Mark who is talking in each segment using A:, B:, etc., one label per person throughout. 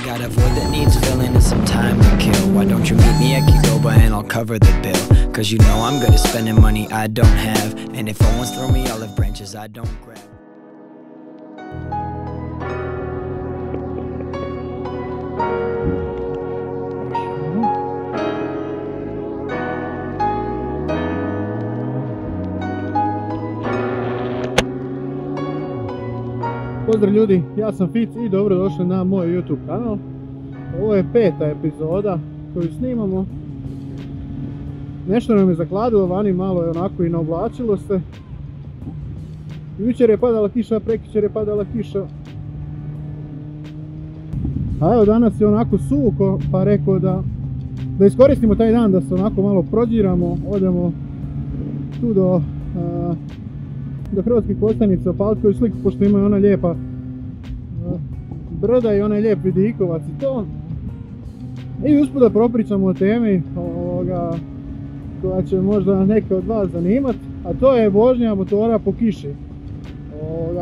A: Got a void that needs filling and some time to kill. Why don't you meet me at Kigoba and I'll cover the bill? Cause you know I'm good at spending money I don't have. And if someone's throw me olive branches I don't grab.
B: Pozdrav ljudi, ja sam Fic i dobrodošli na moj YouTube kanal. Ovo je 5. epizoda koju snimamo. Nešto nam je zakladilo vani, malo je onako i naoblačilo se. Jučer je padala kiša, prekjučer je padala kiša. A evo danas je onako suho, pa rekao da iskoristimo taj dan, da se onako malo prođiramo, odemo tu do Hrvatskih Kostajnica, opaliti koju sliku, pošto imaju ona lijepa brda i onaj lijep vidikovac i to. I usput da propričamo o temi koja će možda neke od vas zanimati, a to je vožnja motora po kiši.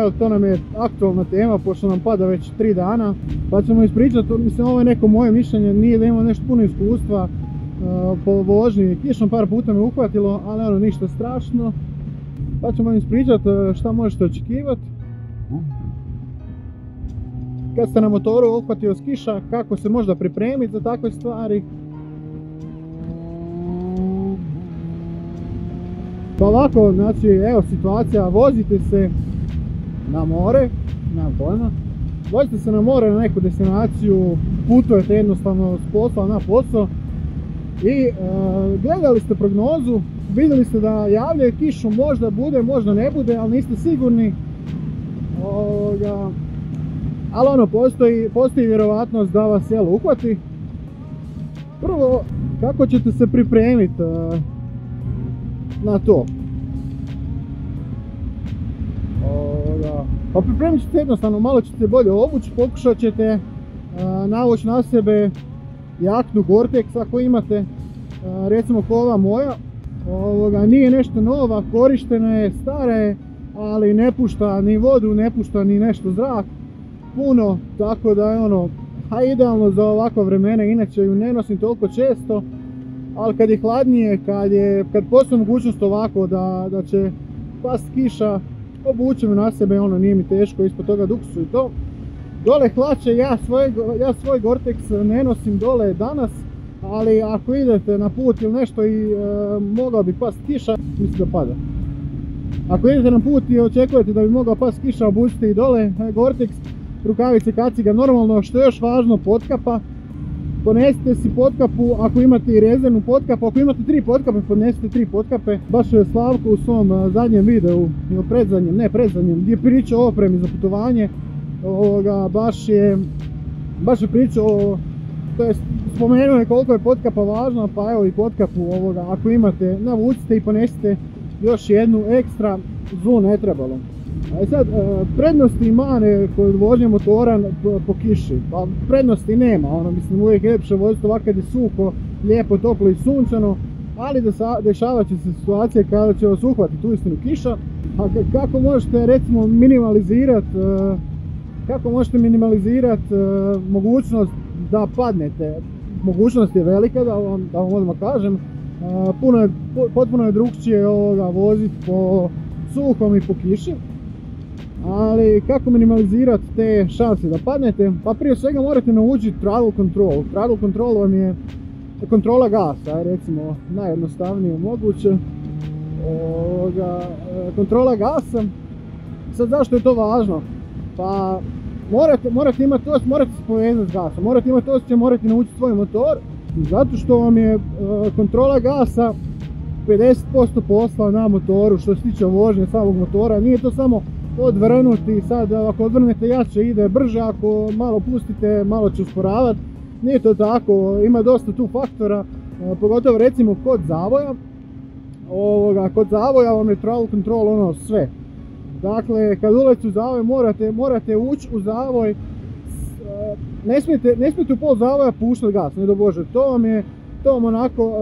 B: Evo, to nam je aktualna tema, pošto nam pada već 3 dana, pa ćemo ispričati, mislim, ovo je neko moje mišljenje, nije da imam nešto puno iskustva po vožnji kišom, par puta me uhvatilo, ali ono ništa strašno. Pa ćemo vam ispričati šta možete očekivati kad ste na motoru uhvatio s kiša, kako se možda pripremiti za takve stvari. Pa ovako, znači, evo situacija, vozite se na more, nemam pojma, vozite se na more na neku destinaciju, putujete jednostavno s posla na posao i gledali ste prognozu, vidjeli ste da javljaju kišu, možda bude, možda ne bude, ali niste sigurni. Ali ono, postoji vjerovatnost da vas uhvati. Prvo, kako ćete se pripremiti na to? Pa pripremit ćete jednostavno, malo ćete bolje obući, pokušat ćete navući na sebe jaknu Gore-Tex ako imate, recimo ko ova moja. Nije nešto nova, korištena je, stara je, ali ne pušta ni vodu, ne pušta ni nešto zrak puno, tako da je ono, idealno za ovakva vremena. Inače ju ne nosim toliko često, ali kad je hladnije, kad postoji mogućnost ovako da će past kiša, obučem na sebe, ono, nije mi teško, ispod toga duksu i to. Dole hlače, ja svoj Gore-Tex ne nosim dole danas, ali ako idete na put ili nešto i mogla bi past kiša, mislim da pada. Ako idete na put i očekujete da bi mogla past kiša, obučite i dole Gore-Tex, rukavice, kaciga, normalno, što je još važno, potkapa. Ponesite si potkapu, ako imate i rezervnu potkapu, ako imate 3 potkape, ponesite 3 potkape. Baš je Slavko u svom zadnjem videu, ili predzadnjem, gdje je pričao o opremi za putovanje, baš je pričao, to je spomenuo je koliko je potkapa važna, pa evo i potkapu ako imate, navucite i ponesite još jednu ekstra, zlu ne trebalo. A sad, prednosti i mane kod vožnje motora po kiši, pa prednosti nema, mislim, uvijek je ljepše voziti ovako kad je suho, lijepo, toplo i sunčano, ali dešavat će se situacije kada će vas uhvatiti uistinu kiša. A kako možete recimo minimalizirati mogućnost da padnete? Mogućnost je velika, da vam odmah kažem, potpuno je drukčije voziti po suhom i po kiši. Ali kako minimalizirati te šanse da padnete? Pa prije svega morate naučiti throttle control. Throttle control vam je kontrola gasa, recimo najjednostavnije moguće. Kontrola gasa. Sad zašto je to važno? Pa morate imati osjećaj, morate se povezati s gasom, morate imati osjećaj, morate naučiti svoj motor. Zato što vam je kontrola gasa 50% posla na motoru što se tiče vožnje samog motora. Nije to samo odvrnuti, sad ako odvrnete jače ide brže, ako malo pustite malo će usporavati. Nije to tako, ima dosta tu faktora, pogotovo recimo kod zavoja. Kod zavoja vam je throttle control ono sve. Dakle, kad ulazite u zavoj morate ući u zavoj, ne smijete u pol zavoja puštati gas, ne do Bože. To vam onako,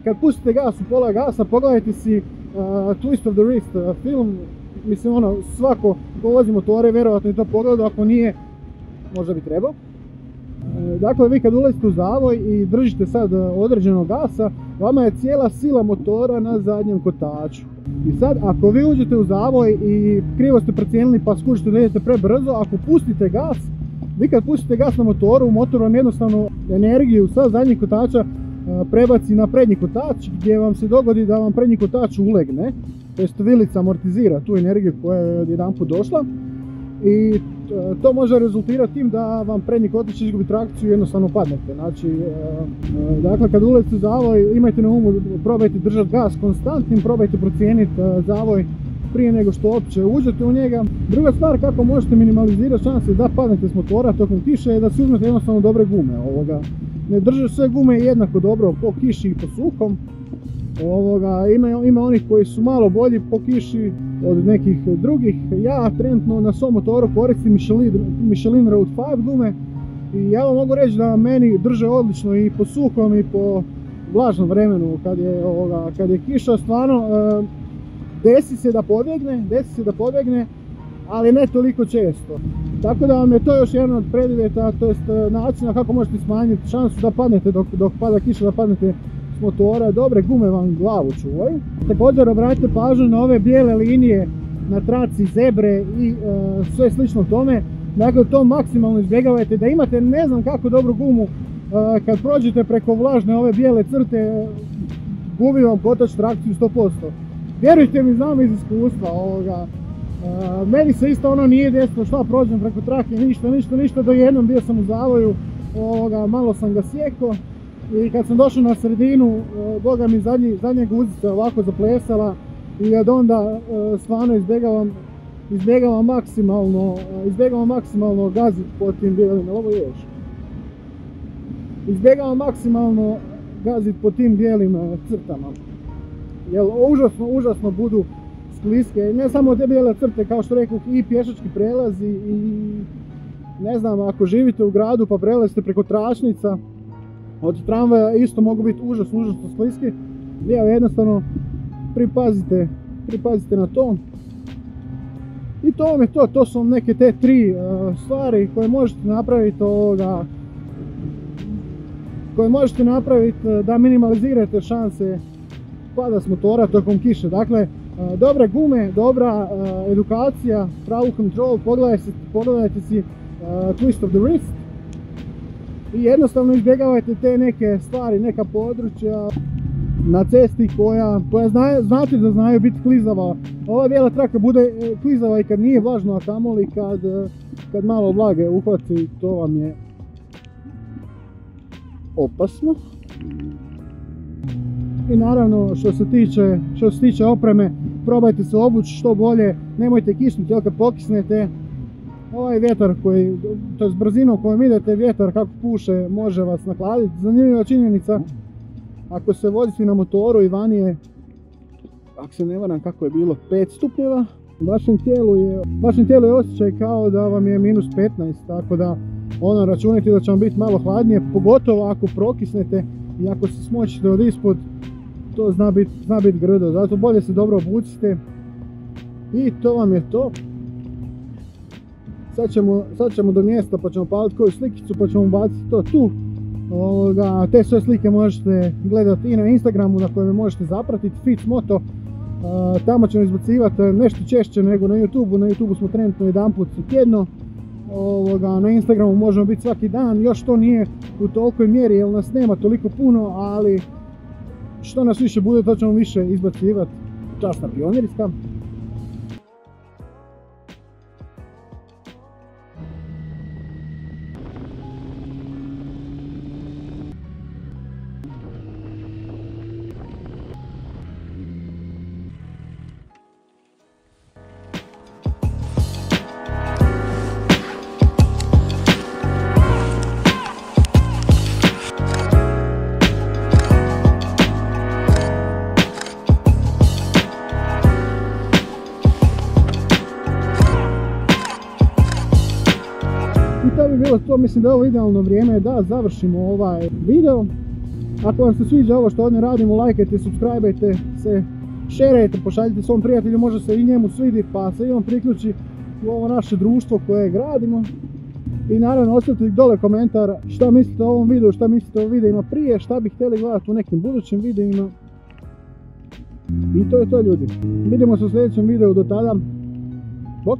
B: kad pustite gas u pola gasa, pogledajte si Twist of the Wrist film, mislim ono, svako ko vozi motore vjerovatno je to pogledao, ako nije, možda bi trebao. Dakle, vi kad ulazite u zavoj i držite sad određenog gasa, vama je cijela sila motora na zadnjem kotaču. I sad, ako vi uđete u zavoj i krivo ste procijenili pa skužite da idete prebrzo, ako pustite gas, vi kad pustite gas na motoru, motor vam jednostavno energiju sa zadnjeg kotača prebaci na prednji kotač, gdje vam se dogodi da vam prednji kotač ulegne, to jest vilica amortizira tu energiju koja je odjedanput došla i to može rezultirati tim da vam prednji kotač izgubi trakciju i jednostavno padnete. Znači, dakle, kad ulazite u zavoj, imajte na umu, probajte držati gas konstantnim, probajte procijeniti zavoj prije nego što uopće uđete u njega. Druga stvar kako možete minimalizirati šanse da padnete s motora tokom kiše je da si uzmete jednostavno dobre gume. Ne drže sve gume jednako dobro po kiši i po suhom. Ima onih koji su malo bolji po kiši od nekih drugih. Ja trenutno na svom motoru koristim Michelin Road 5 gume i ja vam mogu reći da meni drže odlično i po suhom i po vlažnom vremenu. Kad je kiša, stvarno desi se da pobjegne, ali ne toliko često. Tako da vam je to još jedan od preduvjeta, to jest načina kako možete smanjiti šansu da padnete dok pada kiša, da padnete s motora. Dobre gume vam glavu čuvaju. Također obratite pažnju na ove bijele linije na traci, zebre i sve slično tome. Dakle, to maksimalno izbjegavajte, da imate ne znam kako dobru gumu, kad prođete preko vlažne ove bijele crte, gubi vam kotač trakciju 100%. Vjerujte mi, znam iz iskustva. Meni se isto ono nije desilo šta prođem preko trake, ništa, do jednom bio sam u zavoju, malo sam ga sjekao i kad sam došao na sredinu, boga mi zadnja guzica ovako zaplesala i od onda stvarno izbjegavam maksimalno gaziti po tim bijelima, ovo ješ. Izbjegavam maksimalno gaziti po tim bijelim crtama, jer užasno budu skliske, ne samo te bijele crte, kao što rekao, i pješački prelazi i ne znam, ako živite u gradu pa prelazite preko tračnica od tramvaja, isto mogu biti užasno skliski. Jednostavno pripazite na to. I to vam je to su neke te tri stvari koje možete napraviti da minimalizirate šanse pada s motora tokom kiše. Dakle, dobre gume, dobra edukacija, travel control, pogledajte si twist of the wrist i jednostavno izbjegavajte te neke stvari, neka područja na cesti koja znate da znaju biti klizava. Ova bijela traka bude klizava i kad nije vlažno, a kamoli kad malo vlage uhvati, to vam je opasno. I naravno, što se tiče opreme, probajte se obući što bolje, nemojte kišnuti, jer kad pokisnete, ovaj vjetar to je brzinom kojom idete, vjetar kako puše može vas nakladiti. Zanimljiva činjenica, ako se vozite na motoru i vani je, ako se ne varam kako je bilo, 5 stupnjeva, vašem tijelu je osjećaj kao da vam je minus 15, tako da računajte da će vam biti malo hladnije, pogotovo ako prokisnete i ako se smočite od ispod, to zna biti grdo, zato bolje se dobro obucite i to vam je to. Sad ćemo do mjesta pa ćemo paliti koju slikicu pa ćemo baciti to tu. Te sve slike možete gledati i na Instagramu na kojem možete zapratiti Fitz Moto. Tamo ćemo izbacivati nešto češće nego na YouTubeu. Na YouTubeu smo trenutno jedanput tjedno. Na Instagramu možemo biti svaki dan, još to nije u tolikoj mjeri jer nas nema toliko puno, ali što nas više bude to ćemo više izbacivati. Časna pionirska. To bi bilo to, mislim da je ovo idealno vrijeme da završimo ovaj video. Ako vam se sviđa ovo što ovdje radimo, lajkajte, subscribeajte se, šerajte, pošaljite svom prijatelju, možda se i njemu svidi pa se i on priključi u ovo naše društvo koje gradimo. I naravno ostavite dole komentar šta mislite o ovom videu, šta mislite o videima prije, šta bi htjeli gledati u nekim budućim videima. I to je to ljudi. Vidimo se u sljedećem videu, do tada. Bok!